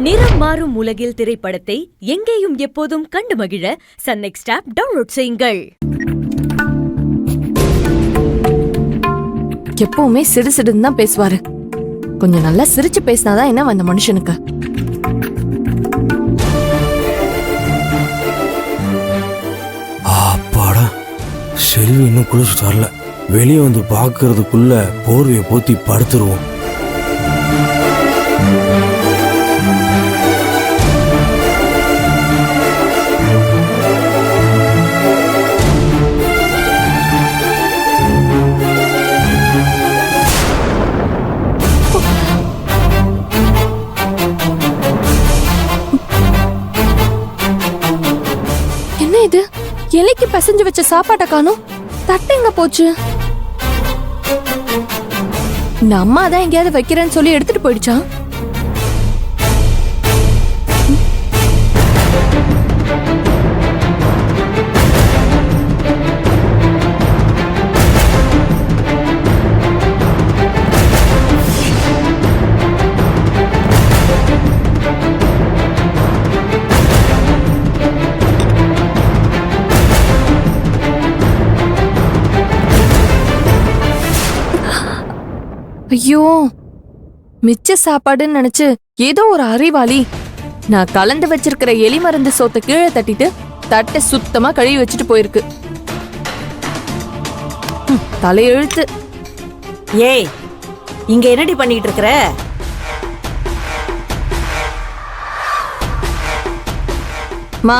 நிறம் மாறும் உலகில் திரைப்படத்தை எங்கேயும் எப்போதும் கண்டு மகிழ சன் நெக்ஸ்ட் ஆப் டவுன்லோட் செய்யுங்கள். எப்பவுமே சிடு சிடுன்னு தான் பேசுவாரு. கொஞ்சம் நல்லா சிரிச்சு பேசினாதான் என்ன அந்த மனுஷனுக்கு. அப்பாடா, செல்வி இன்னும் குளிச்சுட்டு வரல. வெளியே வந்து பாக்குறதுக்குள்ள போர்வையை போத்தி படுத்துருவோம். என்ன இது? எலிக்கு பசஞ்சு வச்ச சாப்பாட்டை காணோம். தட்டு எங்க போச்சு? இந்த அம்மா தான் எங்கேயாவது வைக்கிறேன்னு சொல்லி எடுத்துட்டு போயிடுச்சா? ஐயோ, மிச்ச சாப்பாடுன்னு நினைச்சு ஏதோ ஒரு அறிவாளி நான் கலந்து வச்சிருக்கிற எலி மருந்து சோத்தை கீழே தட்டிட்டு தட்டை சுத்தமா கழுவி வச்சுட்டு போயிருக்கு. தலையெழுத்து. ஏய், இங்க என்னடி பண்ணிட்டு இருக்கற? மா,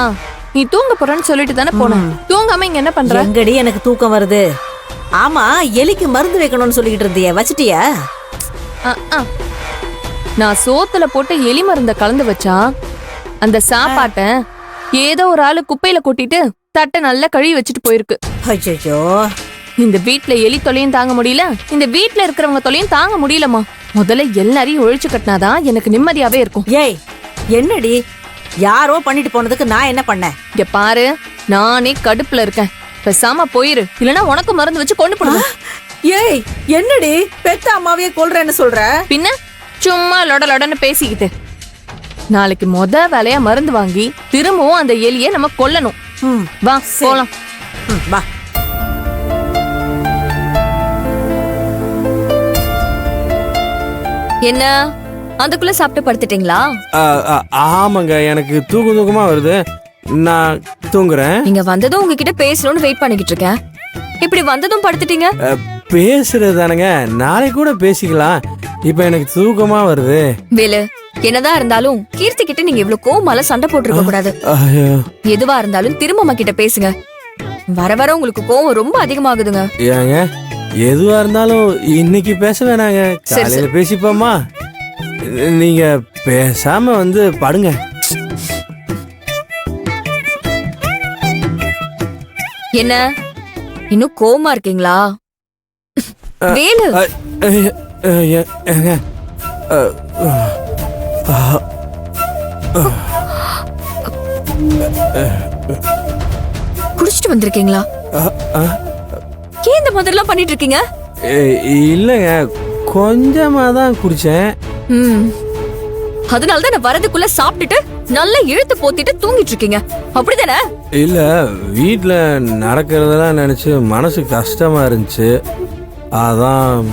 நீ தூங்க போறன்னு சொல்லிட்டு தானே போன. தூங்காம இங்க என்ன பண்ற? எங்கடி எனக்கு தூக்கம் வருது. ஆமா, எலிக்கு மருந்து வைக்கணும்னு சொல்லிட்டு இருந்தியே, வச்சிட்டியா? நான் சோத்துல போட்டு எலி மருந்த கலந்து வச்சா அந்த சாப்பாட்டை ஏதோ ஒரு ஆளு குப்பையில கொட்டிட்டு தட்டை நல்லா கழுவி வச்சுட்டு போயிருக்கு. அச்சச்சோ, இந்த வீட்ல எலி தொலையும் தாங்க முடியல, இந்த வீட்ல இருக்கிறவங்க தொலையும் தாங்க முடியலமா. முதல்ல எல்லாரையும் ஒழிச்சு கட்டினாதான் எனக்கு நிம்மதியாவே இருக்கும். ஏய், என்னடி யாரோ பண்ணிட்டு போனதுக்கு நான் என்ன பண்ணேன்? இங்க பாரு, நானே கடுப்புல இருக்கேன். பேசாம போயிரு, இல்லனா உனக்கு மருந்து வச்சு கொண்டு போடுவேன். ஏய், என்னடி பெத்த அம்மாவையே கொல்றேன்னு சொல்ற? பின்ன சும்மா லொடலொடன்னு பேசிக்கிட்டு. நாளைக்கு வேலையா மருந்து வாங்கி திரும்பவும் அந்த எலியை நம்ம கொல்லணும். வா போலாம். வா. என்ன அதுக்குள்ள சாப்பிட்டு படுத்துட்டீங்களா? ஆமாங்க, எனக்கு தூக்கமா வருது. நான் தூங்குறேன். நீங்க வந்ததும் உங்ககிட்ட பேசணும்னு வெயிட் பண்ணிக்கிட்டு இருக்கேன். இப்படி வந்ததும் படுத்துட்டீங்க. பேசுறதானுங்க, நாளைக்கு கூட பேசிக்கலாம். இப்ப எனக்கு தூக்கமா வருது. வேலு, என்னதான் இருந்தாலும் கீர்த்தி கிட்ட நீங்க இவ்வளவு கோவமால சண்டை போட்டுருக்க கூடாது. எதுவா இருந்தாலும் திரும்ப அம்மா கிட்ட பேசுங்க. வர வர உங்களுக்கு கோவம் ரொம்ப அதிகமாகுதுங்க. ஏங்க, எதுவா இருந்தாலும் இன்னைக்கு பேச வேணாங்க, காலையில பேசிப்போமா? நீங்க பேசாம வந்து படுங்க. என்ன இன்னும் கோவமா இருக்கீங்களா? வேலு, குடிச்சிட்டு வந்திருக்கீங்களா? ஏன் இந்த மாதிரிலாம் பண்ணிட்டு இருக்கீங்க? இல்லங்க, கொஞ்சமா தான் குடிச்சேன். அதனாலதான் நான் வரதுக்குள்ள சாப்பிட்டுட்டு நல்லா இழுத்து போத்திட்டு தூங்கிட்டு இருக்கீங்க, அப்படிதானே? இல்ல, வீட்டுல நடக்கிறதெல்லாம் நினைச்சு மனசு கஷ்டமா இருந்துச்சு, அதான்.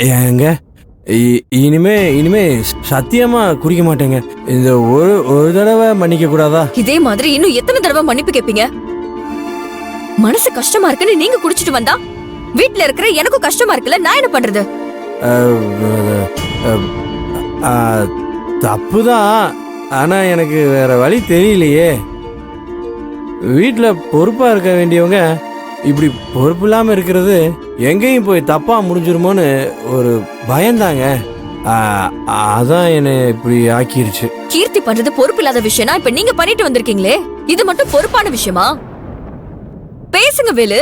ஏங்க, இனிமே சத்தியமா குடிக்க மாட்டேங்க. இந்த ஒரு தடவை மன்னிக்க கூடாதா? இதே மாதிரி இன்னும் எத்தனை தடவை மன்னிப்பு கேட்பீங்க? மனசு கஷ்டமா இருக்குன்னு நீங்க குடிச்சிட்டு வந்தா வீட்டுல இருக்கிற எனக்கும் கஷ்டமா இருக்குல்ல, நான் என்ன பண்றது? தப்புதான், ஆனா எனக்கு வேற வழி தெரியலையே. வீட்டுல பொறுப்பா இருக்க வேண்டியவங்க இப்படி பொறுப்பு இல்லாம இருக்கிறது எங்கேயும் போய் தப்பா முடிஞ்சிருமோன்னு ஒரு பயந்தாங்க. அதான் என்ன இப்படி ஆக்கிருச்சு. கீர்த்தி பண்றது பொறுப்பு இல்லாத விஷயம்னா இப்ப நீங்க பண்ணிட்டு வந்திருக்கீங்களே, இது மட்டும் பொறுப்பான விஷயமா? பேசுங்க வேலு,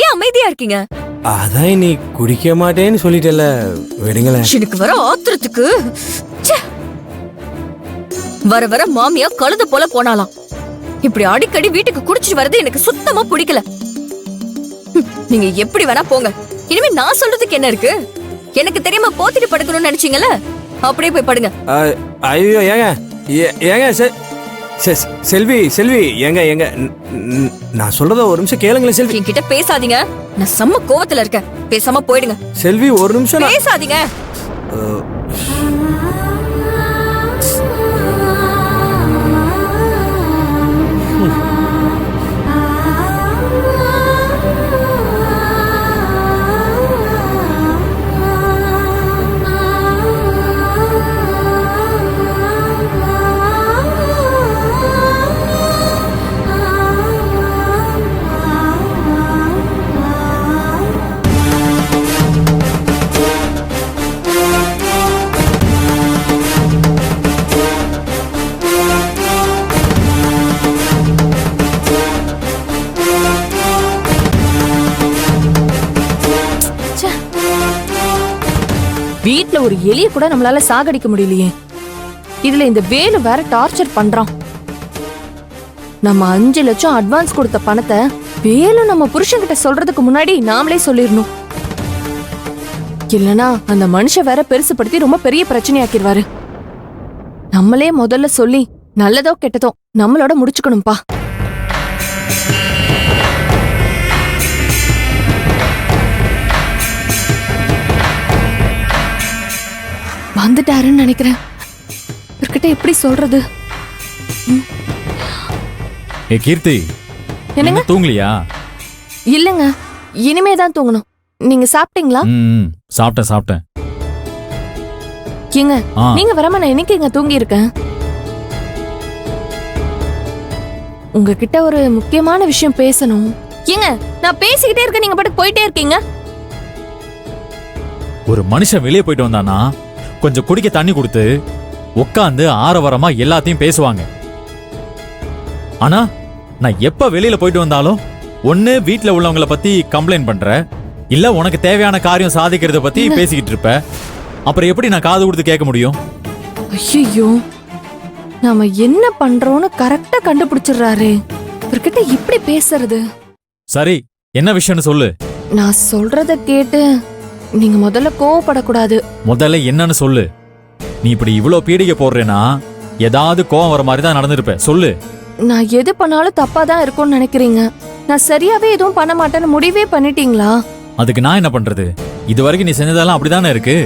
ஏன் அமைதியா இருக்கீங்க? அதான் நீ குடிக்க மாட்டேன்னு சொல்லிட்டல, விடுங்களேன். எனக்கு வர ஆத்திரத்துக்கு வர வர மாமியா கழுத போல போனாலாம். இப்படி அடிக்கடி வீட்டுக்கு குடிச்சிட்டு வரது எனக்கு சுத்தமா பிடிக்கல. நீங்க எப்படி வேணா போங்க, இனிமே நான் சொல்றதுக்கு என்ன இருக்கு? எனக்கு தெரியாம போத்திட்டு படுக்கணும்னு நினைச்சீங்கல்ல, அப்படியே போய் படுங்க. ஐயோ ஏங்க ஏங்க செல்வி செல்வி ஏங்க ஏங்க நான் சொல்றத ஒரு நிமிஷம் கேளுங்களேன் செல்வி. என்கிட்ட பேசாதீங்க, நான் செம்ம கோவத்துல இருக்கேன். பேசாம போயிடுங்க. செல்வி ஒரு நிமிஷம் பேசாதீங்க. வீட்ல ஒரு எலிய கூட நம்மளால சாகடிக்க முடியலையே, இதுல இந்த வேலு வேற டார்ச்சர் பண்றான். நம்ம 5 லட்சம் அட்வான்ஸ் கொடுத்த பணத்தை வேலு நம்ம புருஷன்கிட்ட சொல்றதுக்கு முன்னாடி நாமளே சொல்லிடணும். இல்லனா அந்த மனுஷன் வேற பெருசுபடுத்தி ரொம்ப பெரிய பிரச்சனையாக்கிடுவாரு. நம்மளே முதல்ல சொல்லி நல்லதோ கெட்டதோ நம்மளோட முடிச்சுக்கணும்பா. வந்துட்டாருன்னு நினைக்கிறேன். இவர்கிட்ட எப்படி சொல்றது? ஏ கீர்த்தி, என்னங்க? தூங்கலையா? இல்லங்க, இனிமே தான் தூங்கணும். நீங்க சாப்பிட்டீங்களா? சாப்பிட்டேன். ஏங்க ஆ. நீங்க வராம நான் என்னைக்கு தூங்கி இருக்கேன்? உங்ககிட்ட ஒரு முக்கியமான விஷயம் பேசணும். ஏங்க நான் பேசிக்கிட்டே இருக்கேன், நீங்க பாட்டுக்கு போயிட்டே இருக்கீங்க. ஒரு மனுஷன் வெளியே போயிட்டு வந்தானா கொஞ்சம் குடிக்க தண்ணி கொடுத்து உட்காந்து ஆரவாரமா எல்லாத்தையும் பேசுவாங்க. ஆனா நான் எப்ப வெளியில போயிட்டு வந்தாலும் ஒண்ணு வீட்ல உள்ளவங்கள பத்தி கம்ப்ளைண்ட் பண்ற, இல்ல உனக்கு தேவையான காரியம் சாதிக்கிறத பத்தி பேசிக்கிட்டு இருப்ப. அப்புறம் எப்படி நான் காது கொடுத்து கேட்க முடியும்? ஐயோ, நாம என்ன பண்றோம்னு கரெக்டா கண்டுபிடிச்சிடுறாரு. இவர்கிட்ட இப்படி பேசுறது. சரி, என்ன விஷயம்னு சொல்லு. நான் சொல்றத கேட்டு நீங்க முதல்ல கோவப்படக்கூடாது. முதல்ல என்னன்னு சொல்லு. நீ இப்படி இவ்ளோ பீடிகை போடுறேன்னா ஏதாவது கோவம் வர மாதிரி தான் நடந்திருப்ப. சொல்லு. நான் எது பண்ணாலும் தப்பா தான் இருக்கும்னு நினைக்கிறீங்க. நான் சரியாவே எதுவும் பண்ண மாட்டேன்னு முடிவே பண்ணிட்டீங்களா? அதுக்கு நான் என்ன பண்றது? இது வரைக்கும் நீ செஞ்சதெல்லாம் அப்படிதானே இருக்கு.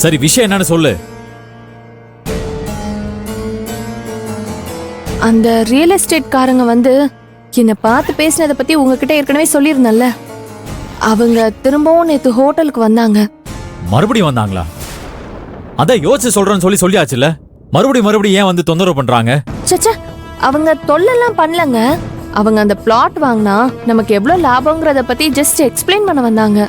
சரி, விஷயம் என்னன்னு சொல்லு. அந்த ரியல் எஸ்டேட் காரங்க என்ன பார்த்து பேசினதை பத்தி உங்ககிட்ட ஏற்கனவே சொல்லியிருந்தேன்ல, அவங்க திரும்பவும் நேத்து ஹோட்டலுக்கு வந்தாங்க. மறுபடியும் வந்தாங்களா? அதான் யோசிச்சு சொல்றேன்னு சொல்லியாச்சுல. மறுபடியும் ஏன் வந்து தொந்தரவு பண்றாங்க? சச்சா, அவங்க தொல்லெல்லாம் பண்ணலங்க. அவங்க அந்த பிளாட் வாங்கினா நமக்கு எவ்வளவு லாபம்ங்கறத பத்தி ஜஸ்ட் எக்ஸ்பிளைன் பண்ண வந்தாங்க.